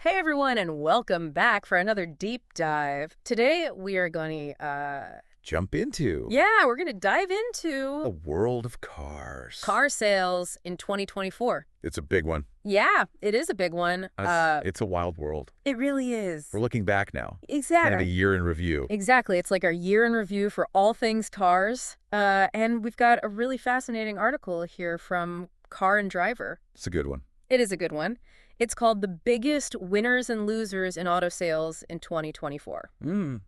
Hey everyone, and welcome back for another deep dive. Today we are going to, Jump into we're going to dive the into world of cars. car sales in 2024. It's a big one. Yeah, it is a big one. It's a wild world. It really is. We're looking back now. Kind of a Exactly. year in review. Exactly. It's like our year in review for all things cars. And we've got a really fascinating article here from Car and Driver. It's a good one. It is a good one. It's called The Biggest Winners and Losers in Auto Sales in 2024. And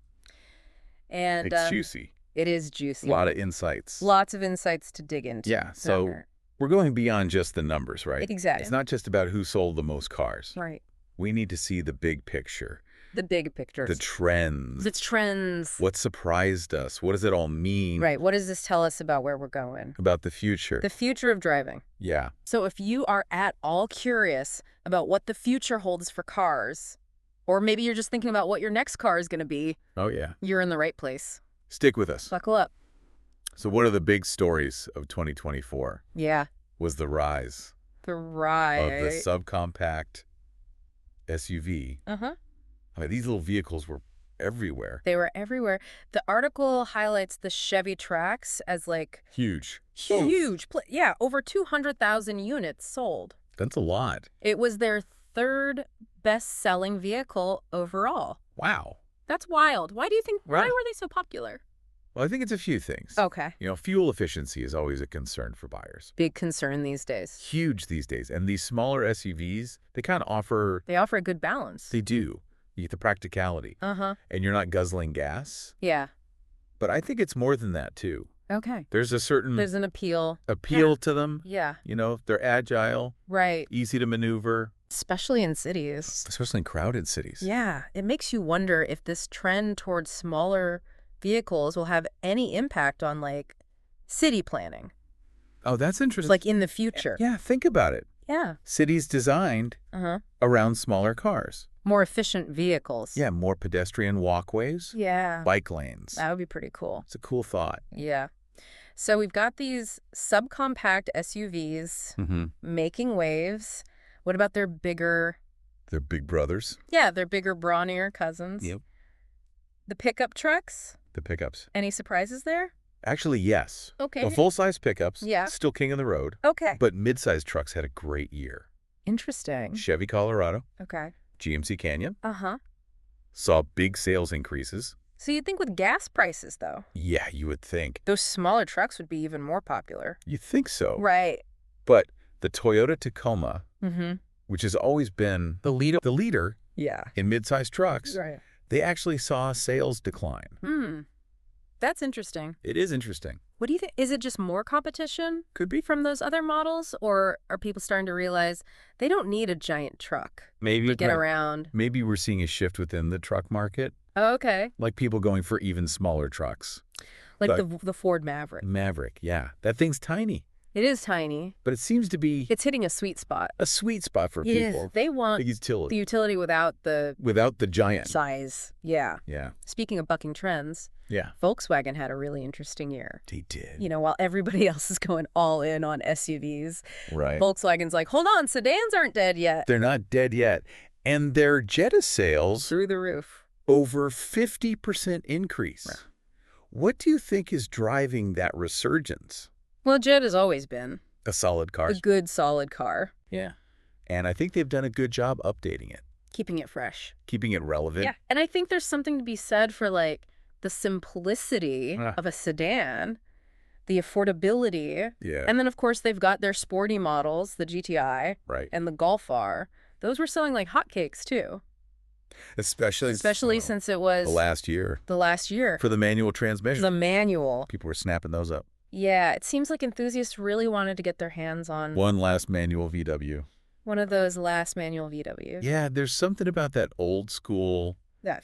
It's juicy. it is juicy. A lot of insights. Lots of insights to dig into. Yeah, so we're going beyond just the numbers, right? Exactly. It's not just about who sold the most cars. Right. We need to see the big picture. The big pictures. The trends. The trends. What surprised us? What does it all mean? Right. What does this tell us about where we're going? About the future. The future of driving. Yeah. So if you are at all curious about what the future holds for cars, or maybe you're just thinking about what your next car is going to be, Oh, yeah. you're in the right place. Stick with us. Buckle up. So what are the big stories of 2024? Yeah. Was the rise The ride. of the subcompact SUV. Uh-huh. I mean, these little vehicles were everywhere. They were everywhere. The article highlights the Chevy Trax as like Huge. huge. Yeah, over 200,000 units sold. That's a lot. It was their third best-selling vehicle overall. Wow. That's wild. Why do you think, why Right. were they so popular? Well, I think it's a few things. Okay. You know, fuel efficiency is always a concern for buyers. Big concern these days. Huge these days. And these smaller SUVs, they kind of offer, They offer a good balance. they do. You get the practicality. Uh-huh. And you're not guzzling gas. Yeah. But I think it's more than that, too. Okay. There's a certain There's an appeal. appeal to them. Yeah. You know, they're agile, Right. easy to maneuver, Especially in cities. especially in crowded cities. Yeah. It makes you wonder if this trend towards smaller vehicles will have any impact on, like, city planning. Oh, that's interesting. Like, in the future. Yeah, think about it. Yeah. Cities designed Uh-huh. around smaller cars. More efficient vehicles. Yeah, more pedestrian walkways, Yeah. bike lanes. That would be pretty cool. It's a cool thought. Yeah. So we've got these subcompact SUVs Mm-hmm. making waves. What about their bigger, They're big brothers. their bigger, brawnier cousins? Yep. The pickup trucks? The pickups. Any surprises there? Actually, yes. Okay. The full-size pickups, Yeah. still king of the road. Okay. But mid-size trucks had a great year. Interesting. Chevy Colorado, Okay. GMC Canyon, Uh-huh. saw big sales increases. So you'd think with gas prices, though, Yeah, you would think. those smaller trucks would be even more popular. You think so. Right. But the Toyota Tacoma, Mm-hmm. which has always been the leader Yeah. in mid-size trucks, Right. they actually saw sales decline. Hmm. That's interesting. It is interesting. What do you think? Is it just more competition Could be. from those other models, or are people starting to realize they don't need a giant truck Maybe to get around? Maybe we're seeing a shift within the truck market, Oh, okay. like people going for even smaller trucks. Like But- the Ford Maverick. Maverick, yeah. That thing's tiny, It is tiny. but it seems to be It's hitting a sweet spot. a sweet spot for Yes, people. they want The the utility. utility without the Without the giant. size. Yeah. Yeah. Speaking of bucking trends, Yeah. Volkswagen had a really interesting year. They did. You know, while everybody else is going all in on SUVs, Right. Volkswagen's like, hold on, sedans aren't dead yet. They're not dead yet. And their Jetta sales, Through the roof. over 50% increase. Right. What do you think is driving that resurgence? Well, Jett has always been A solid car. a good, solid car, Yeah. And I think they've done a good job updating it, keeping it fresh. keeping it relevant. Yeah, and I think there's something to be said for, like, the simplicity Ah. of a sedan, the affordability, Yeah. and then, of course, they've got their sporty models, the GTI Right. and the Golf R. Those were selling like hotcakes, too, Especially since it was the last year. the last year. For the manual transmission. The manual. People were snapping those up. Yeah, it seems like enthusiasts really wanted to get their hands on One last manual VW. one of those last manual VWs. Yeah, there's something about that old school, That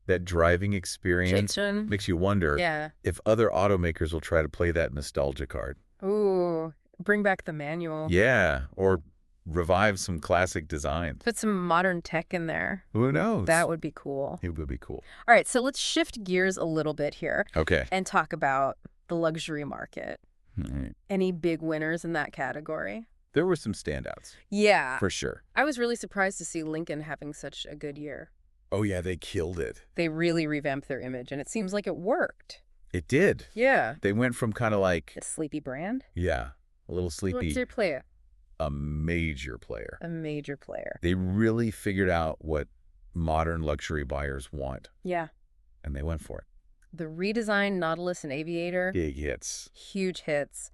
that driving experience. Jason. Makes you wonder Yeah. if other automakers will try to play that nostalgia card. Ooh, bring back the manual. Yeah, or revive some classic designs. Put some modern tech in there. Who knows? That would be cool. It would be cool. All right, so let's shift gears a little bit here Okay. and talk about the luxury market. All right. Any big winners in that category? There were some standouts, Yeah. for sure. I was really surprised to see Lincoln having such a good year. Oh, yeah, they killed it. They really revamped their image, and it seems like it worked. It did. Yeah. They went from kind of like, A sleepy brand? yeah, a little sleepy, What's your player? a major player. A major player. They really figured out what modern luxury buyers want, Yeah. and they went for it. The redesigned Nautilus and Aviator, Big hits. huge hits.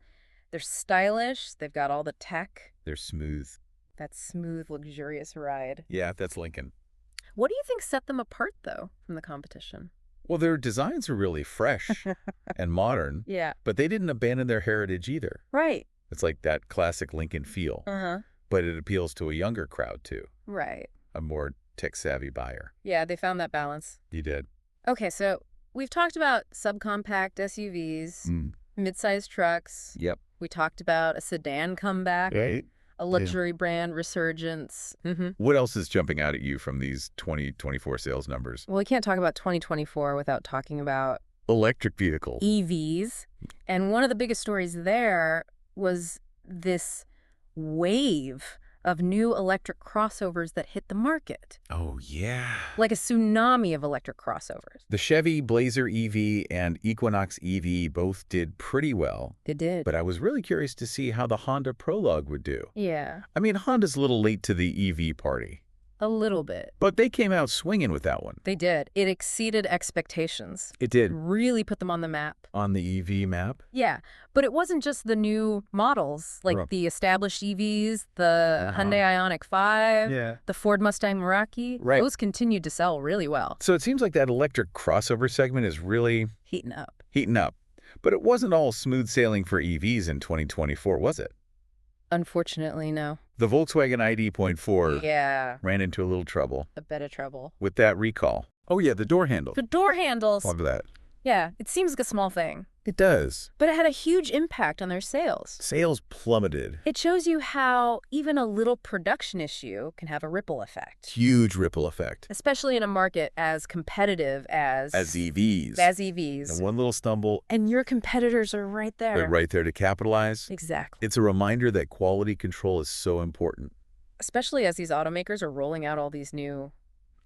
They're stylish. They've got all the tech. They're smooth. That smooth, luxurious ride. Yeah, that's Lincoln. What do you think set them apart, though, from the competition? Well, their designs are really fresh and modern, Yeah. but they didn't abandon their heritage either. Right. It's like that classic Lincoln feel, Uh-huh. but it appeals to a younger crowd, too, Right. a more tech-savvy buyer. Yeah, they found that balance. You did. Okay, so we've talked about subcompact SUVs, mid-sized trucks. Yep. We talked about a sedan comeback, Right. a luxury brand resurgence. What else is jumping out at you from these 2024 sales numbers? Well, we can't talk about 2024 without talking about Electric vehicles. EVs. And one of the biggest stories there was this wave of new electric crossovers that hit the market, Oh, yeah. like a tsunami of electric crossovers. The Chevy Blazer EV and Equinox EV both did pretty well, They did. but I was really curious to see how the Honda Prologue would do. Yeah, I mean, Honda's a little late to the EV party, a little bit. but they came out swinging with that one. They did. It exceeded expectations. It did. Really put them on the map. On the EV map? Yeah, but it wasn't just the new models, like Right. the established EVs, the Hyundai Ioniq 5, Yeah. the Ford Mustang Mach-E. Right. Those continued to sell really well. So it seems like that electric crossover segment is really Heating up. heating up. But it wasn't all smooth sailing for EVs in 2024, was it? Unfortunately, no. The Volkswagen ID.4 Yeah, ran into a little trouble a bit of trouble. with that recall. Oh, yeah, the door handle. The door handles. Love that. Yeah, it seems like a small thing, It does. but it had a huge impact on their sales. Sales plummeted. It shows you how even a little production issue can have a ripple effect, Huge ripple effect. especially in a market as competitive as EVs. As EVs. And one little stumble, And your competitors are right there. they're right there to capitalize. Exactly. It's a reminder that quality control is so important. Especially as these automakers are rolling out all these new...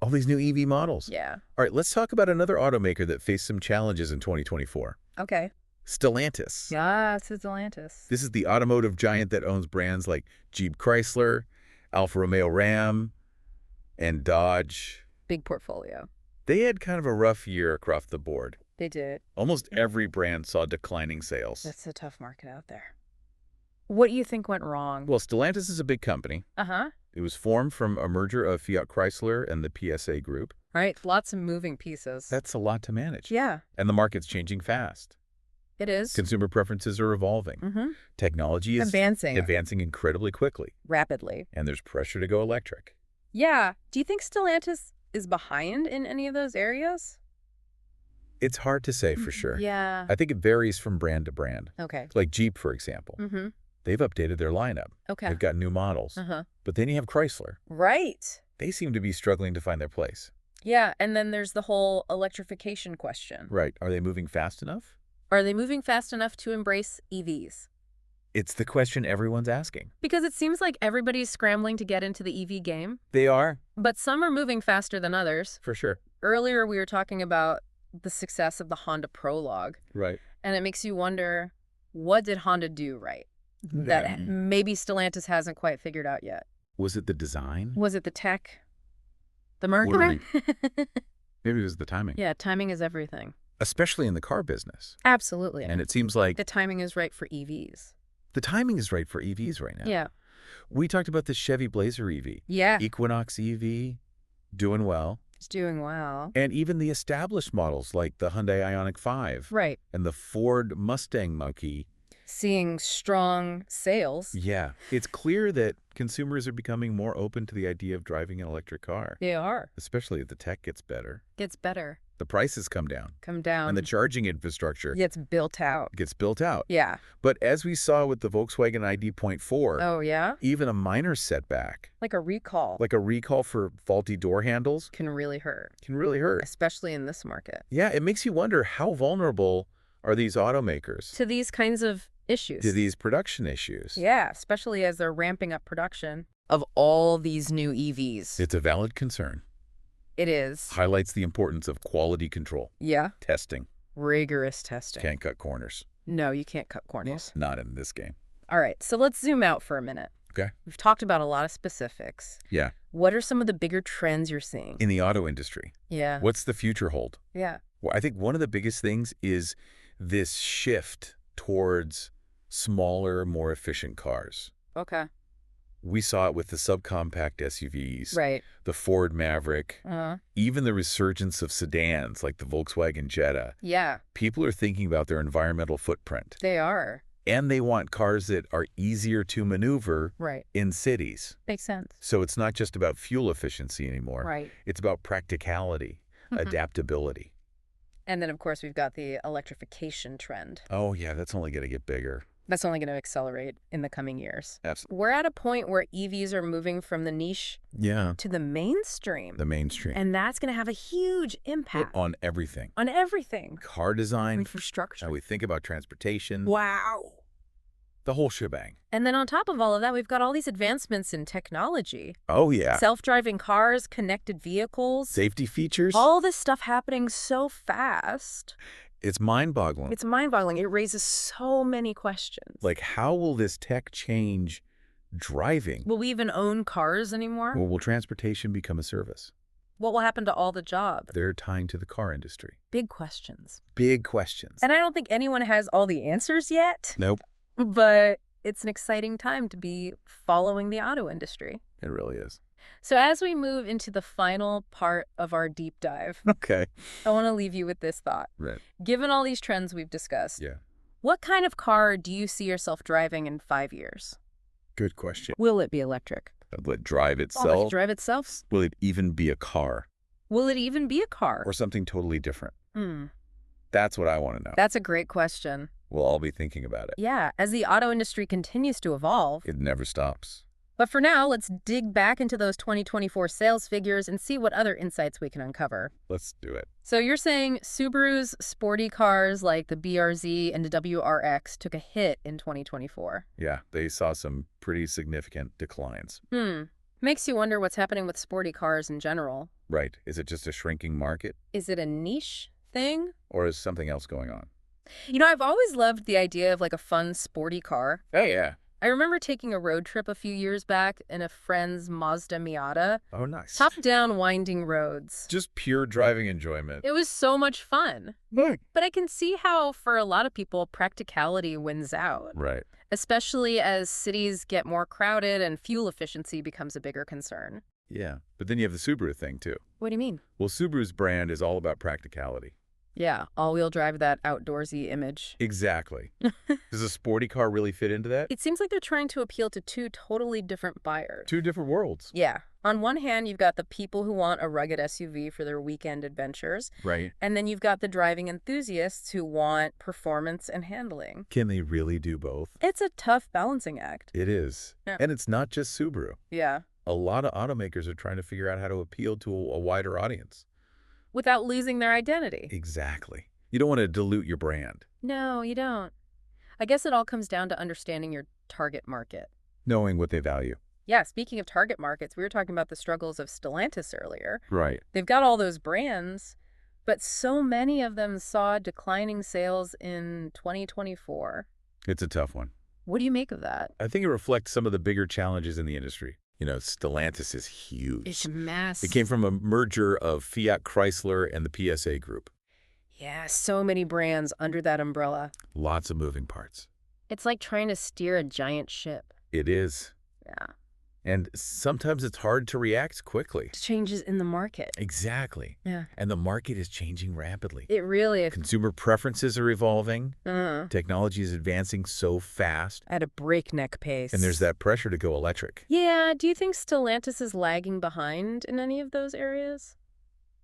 All these new EV models. Yeah. All right, let's talk about another automaker that faced some challenges in 2024. Okay. Stellantis. Yeah, it's Stellantis. This is the automotive giant that owns brands like Jeep Chrysler, Alfa Romeo Ram, and Dodge. Big portfolio. They had kind of a rough year across the board. They did. Almost every brand saw declining sales. That's a tough market out there. What do you think went wrong? Well, Stellantis is a big company. Uh-huh. It was formed from a merger of Fiat Chrysler and the PSA Group. Right. Lots of moving pieces. That's a lot to manage. Yeah, And the market's changing fast. it is. Consumer preferences are evolving. Mm-hmm. Technology is Advancing incredibly quickly. rapidly. And there's pressure to go electric. Yeah. Do you think Stellantis is behind in any of those areas? It's hard to say for sure. Yeah. I think it varies from brand to brand. Okay. Like Jeep, for example. Mm-hmm. They've updated their lineup. Okay. They've got new models. Uh-huh. But then you have Chrysler. Right. They seem to be struggling to find their place. Yeah, and then there's the whole electrification question. Right. Are they moving fast enough? Are they moving fast enough to embrace EVs? It's the question everyone's asking. Because it seems like everybody's scrambling to get into the EV game, They are, but some are moving faster than others. for sure. Earlier, we were talking about the success of the Honda Prologue, Right. and it makes you wonder, what did Honda do right that maybe Stellantis hasn't quite figured out yet? Was it the design? Was it the tech? The Or marketing? Maybe it was the timing. Yeah, timing is everything. Especially in the car business. Absolutely. And it seems like The timing is right for EVs. the timing is right for EVs right now. Yeah. We talked about the Chevy Blazer EV. Yeah. Equinox EV, doing well. It's doing well. And even the established models like the Hyundai Ioniq 5 Right. and the Ford Mustang Mach-E. Seeing strong sales. Yeah, it's clear that consumers are becoming more open to the idea of driving an electric car, They are. especially if the tech gets better. Gets better. The prices come down, Come down. and the charging infrastructure Gets built out. gets built out. Yeah. But as we saw with the Volkswagen ID.4, Oh, yeah? even a minor setback, Like a recall like a recall for faulty door handles, can really hurt, can really hurt. especially in this market. Yeah, it makes you wonder, how vulnerable are these automakers? To these kinds of issues. to these production issues. Yeah, especially as they're ramping up production of all these new EVs. It's a valid concern. It is. Highlights the importance of quality control. Yeah. Testing. Rigorous testing. Can't cut corners. No, you can't cut corners. Not in this game. All right, so let's zoom out for a minute. Okay. We've talked about a lot of specifics. Yeah. What are some of the bigger trends you're seeing? In the auto industry, Yeah. what's the future hold? Yeah. Well, I think one of the biggest things is this shift towards smaller, more efficient cars. Okay. We saw it with the subcompact SUVs, Right. the Ford Maverick, Uh-huh. even the resurgence of sedans like the Volkswagen Jetta. Yeah, People are thinking about their environmental footprint, they are. and they want cars that are easier to maneuver Right. in cities. Makes sense. So it's not just about fuel efficiency anymore. Right. It's about practicality, adaptability. And then, of course, we've got the electrification trend. Oh, yeah, that's only going to get bigger. That's only going to accelerate in the coming years. Absolutely. We're at a point where EVs are moving from the niche Yeah. to the mainstream. The mainstream. And that's going to have a huge impact On everything. on everything. Car design, Infrastructure. how we think about transportation, Wow. the whole shebang. And then on top of all of that, we've got all these advancements in technology. Oh, yeah. Self-driving cars, connected vehicles. Safety features. All this stuff happening so fast. It's mind-boggling. It's mind-boggling. It raises so many questions. Like, how will this tech change driving? Will we even own cars anymore? Or will transportation become a service? What will happen to all the jobs? They're tying to the car industry. Big questions. Big questions. And I don't think anyone has all the answers yet, Nope. but it's an exciting time to be following the auto industry. It really is. So as we move into the final part of our deep dive, Okay. I want to leave you with this thought. Right. Given all these trends we've discussed, Yeah. what kind of car do you see yourself driving in 5 years? Good question. Will it be electric? Will it drive Will itself? it drive itself? Will it even be a car? Will it even be a car? Or something totally different? Hmm. That's what I want to know. That's a great question. We'll all be thinking about it. Yeah, as the auto industry continues to evolve. It never stops. But for now, let's dig back into those 2024 sales figures and see what other insights we can uncover. Let's do it. So you're saying Subaru's sporty cars like the BRZ and the WRX took a hit in 2024. Yeah, they saw some pretty significant declines. Makes you wonder what's happening with sporty cars in general. Right. Is it just a shrinking market? Is it a niche thing? Or is something else going on? You know, I've always loved the idea of like a fun sporty car. Oh, yeah. I remember taking a road trip a few years back in a friend's Mazda Miata. Oh, nice. Top-down winding roads. Just pure driving enjoyment. It was so much fun. Look. But I can see how, for a lot of people, practicality wins out, Right. especially as cities get more crowded and fuel efficiency becomes a bigger concern. Yeah. But then you have the Subaru thing, too. What do you mean? Well, Subaru's brand is all about practicality. Yeah, all-wheel drive, that outdoorsy image. Exactly. Does a sporty car really fit into that? It seems like they're trying to appeal to two totally different buyers. Two different worlds. Yeah. On one hand, you've got the people who want a rugged SUV for their weekend adventures. Right. And then you've got the driving enthusiasts who want performance and handling. Can they really do both? It's a tough balancing act. It is. Yeah. And it's not just Subaru. Yeah. A lot of automakers are trying to figure out how to appeal to a wider audience. Without losing their identity. Exactly. You don't want to dilute your brand. No, you don't. I guess it all comes down to understanding your target market. Knowing what they value. Yeah, speaking of target markets, we were talking about the struggles of Stellantis earlier. Right. They've got all those brands, but so many of them saw declining sales in 2024. It's a tough one. What do you make of that? I think it reflects some of the bigger challenges in the industry. You know, Stellantis is huge. It's massive. It came from a merger of Fiat Chrysler and the PSA Group. Yeah, so many brands under that umbrella. Lots of moving parts. It's like trying to steer a giant ship. It is. Yeah. And sometimes it's hard to react quickly. To changes in the market. Exactly. Yeah. And the market is changing rapidly. It really is. Consumer preferences are evolving. Uh-huh. Technology is advancing so fast. At a breakneck pace. And there's that pressure to go electric. Yeah, do you think Stellantis is lagging behind in any of those areas?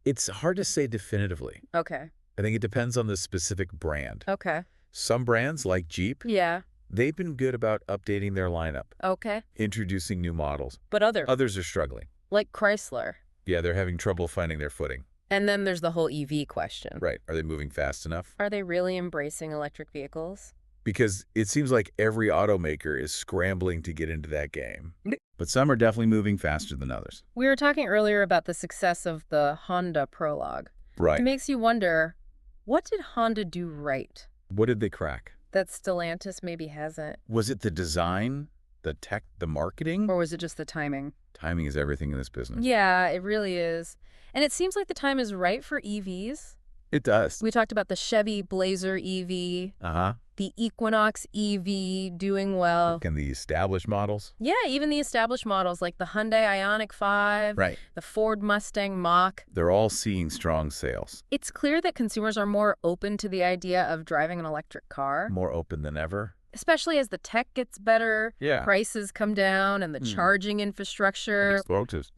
It's hard to say definitively. Okay. I think it depends on the specific brand. Okay. Some brands, like Jeep, Yeah. they've been good about updating their lineup, Okay. introducing new models. But Others are struggling. like Chrysler. Yeah, they're having trouble finding their footing. And then there's the whole EV question. Right. Are they moving fast enough? Are they really embracing electric vehicles? Because it seems like every automaker is scrambling to get into that game. But some are definitely moving faster than others. We were talking earlier about the success of the Honda Prologue. Right. It makes you wonder, what did Honda do right What did they crack? that Stellantis maybe hasn't? Was it the design, the tech, the marketing? Or was it just the timing? Timing is everything in this business. Yeah, it really is. And it seems like the time is right for EVs. It does. We talked about the Chevy Blazer EV, Uh-huh. the Equinox EV doing well. And the established models? Yeah, even the established models like the Hyundai Ioniq 5, Right. the Ford Mustang Mach. They're all seeing strong sales. It's clear that consumers are more open to the idea of driving an electric car, More open than ever. especially as the tech gets better, Yeah. prices come down, and the charging infrastructure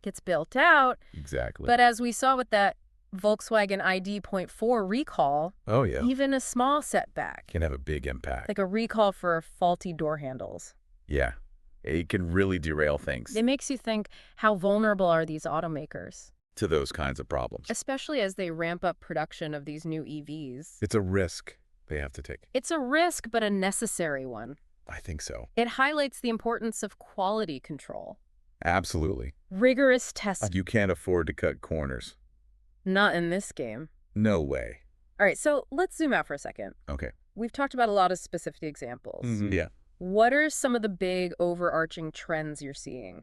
gets built out. Exactly. But as we saw with that Volkswagen ID.4 recall, Oh, yeah. even a small setback, Can have a big impact. like a recall for faulty door handles, Yeah. It can really derail things it makes you think, how vulnerable are these automakers, to those kinds of problems. especially as they ramp up production of these new EVs. It's a risk they have to take. It's a risk, but a necessary one. I think so. It highlights the importance of quality control, Absolutely. rigorous testing. You can't afford to cut corners. Not in this game. No way. All right, so let's zoom out for a second. Okay. We've talked about a lot of specific examples. Yeah. What are some of the big overarching trends you're seeing?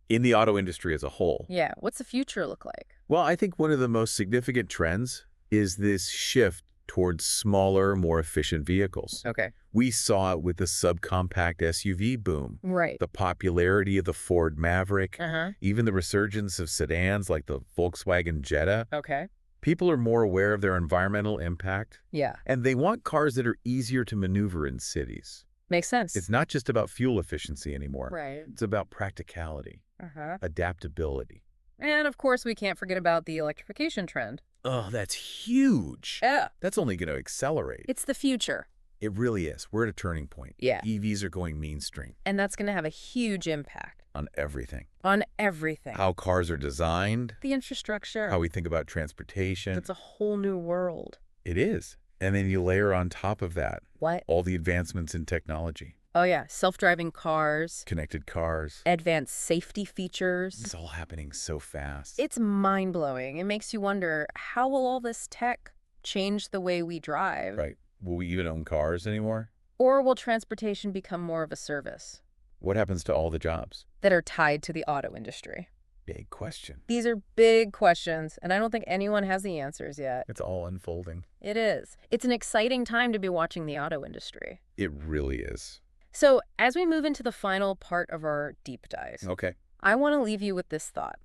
In the auto industry as a whole. Yeah, what's the future look like? Well, I think one of the most significant trends is this shift towards smaller, more efficient vehicles. Okay. We saw it with the subcompact SUV boom, Right. the popularity of the Ford Maverick, Uh-huh. even the resurgence of sedans like the Volkswagen Jetta. Okay. People are more aware of their environmental impact, Yeah. and they want cars that are easier to maneuver in cities. Makes sense. It's not just about fuel efficiency anymore. Right. It's about practicality, Uh-huh. adaptability. And of course, we can't forget about the electrification trend. Oh, that's huge. Yeah. That's only going to accelerate. It's the future. It really is. We're at a turning point. Yeah. EVs are going mainstream And that's going to have a huge impact on everything. on everything. How cars are designed, The infrastructure. how we think about transportation. It's a whole new world. It is. And then you layer on top of that What? all the advancements in technology, Oh, yeah. Self-driving cars, connected cars. advanced safety features. It's all happening so fast. It's mind-blowing. It makes you wonder, how will all this tech change the way we drive? Right. Will we even own cars anymore? Or will transportation become more of a service What happens to all the jobs? that are tied to the auto industry? Big question. These are big questions, and I don't think anyone has the answers yet. It's all unfolding. It is. It's an exciting time to be watching the auto industry. It really is. So, as we move into the final part of our deep dive, Okay. I want to leave you with this thought.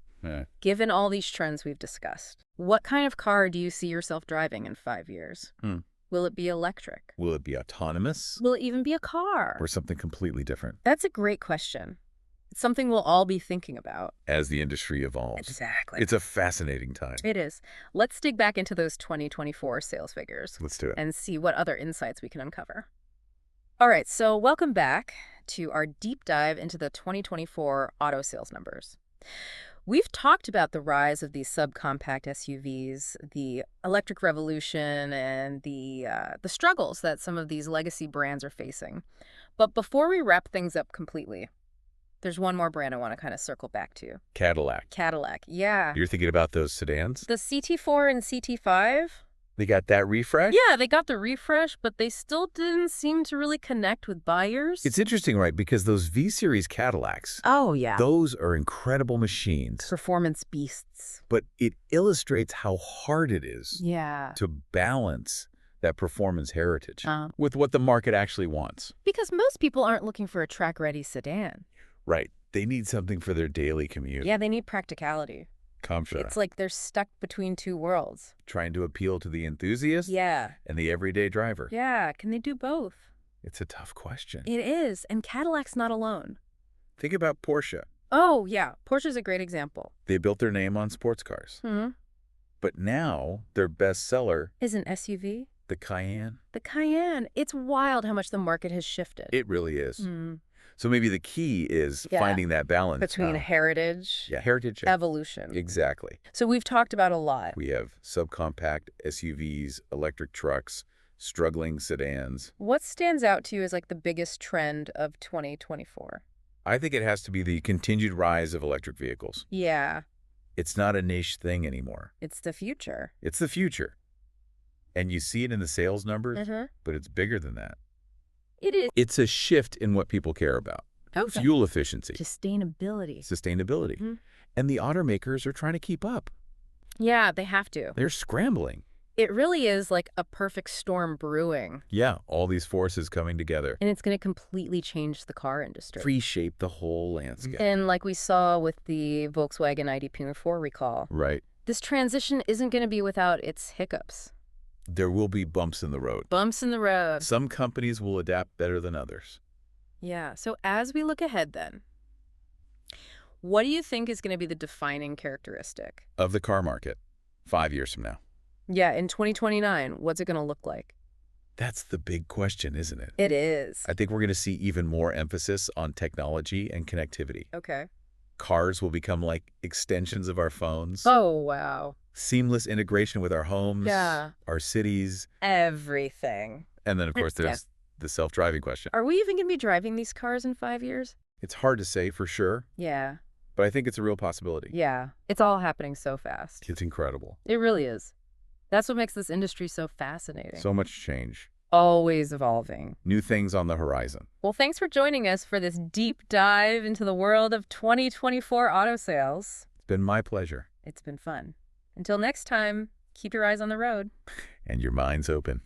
Given all these trends we've discussed, what kind of car do you see yourself driving in 5 years? Will it be electric? Will it be autonomous Will it even be a car? or something completely different That's a great question. It's something we'll all be thinking about. as the industry evolves? Exactly. It's a fascinating time. It is. Let's dig back into those 2024 sales figures Let's do it. and see what other insights we can uncover. All right, so welcome back to our deep dive into the 2024 auto sales numbers. We've talked about the rise of these subcompact SUVs, the electric revolution, and the struggles that some of these legacy brands are facing. But before we wrap things up completely, there's one more brand I want to kind of circle back to. Cadillac. Cadillac, yeah. You're thinking about those sedans? The CT4 and CT5? They got that refresh? Yeah, they got the refresh, but they still didn't seem to really connect with buyers. It's interesting, right? Because those V-Series Cadillacs, Oh, yeah. those are incredible machines. Performance beasts. But it illustrates how hard it is Yeah. to balance that performance heritage Uh, with what the market actually wants. Because most people aren't looking for a track-ready sedan. Right. They need something for their daily commute. Yeah, they need practicality. Comfort. It's like they're stuck between two worlds. Trying to appeal to the enthusiast Yeah. and the everyday driver. Yeah, can they do both? It's a tough question. It is, and Cadillac's not alone. Think about Porsche. Oh, yeah, Porsche's a great example. They built their name on sports cars. But now their bestseller, Is an SUV? the Cayenne, The Cayenne. It's wild how much the market has shifted. it really is. Mm. So maybe the key is Yeah. finding that balance. Between heritage, heritage. evolution. Exactly. So we've talked about a lot. We have subcompact SUVs, electric trucks, struggling sedans. What stands out to you as like the biggest trend of 2024? I think it has to be the continued rise of electric vehicles. Yeah, It's not a niche thing anymore. it's the future. It's the future. And you see it in the sales numbers, but it's bigger than that. It is. It's a shift in what people care about. Okay. Fuel efficiency, Sustainability. sustainability. And the automakers are trying to keep up. Yeah, they have to. They're scrambling. It really is like a perfect storm brewing. Yeah, all these forces coming together. And it's going to completely change the car industry. Reshape the whole landscape. And like we saw with the Volkswagen ID.4 recall, Right. this transition isn't going to be without its hiccups. There will be bumps in the road. Bumps in the road. Some companies will adapt better than others. Yeah, so as we look ahead then, what do you think is going to be the defining characteristic? Of the car market, 5 years from now. Yeah, in 2029, what's it going to look like? That's the big question, isn't it? It is. I think we're going to see even more emphasis on technology and connectivity. Okay. Cars will become like extensions of our phones. Oh, wow. Seamless integration with our homes, Yeah. our cities, Everything. and then, of course, there's the self-driving question. Are we even going to be driving these cars in 5 years? It's hard to say for sure, Yeah. but I think it's a real possibility. Yeah. It's all happening so fast. It's incredible. It really is. That's what makes this industry so fascinating. So much change. Always evolving. New things on the horizon. Well, thanks for joining us for this deep dive into the world of 2024 auto sales. It's been my pleasure. It's been fun. Until next time, keep your eyes on the road. And your mind's open.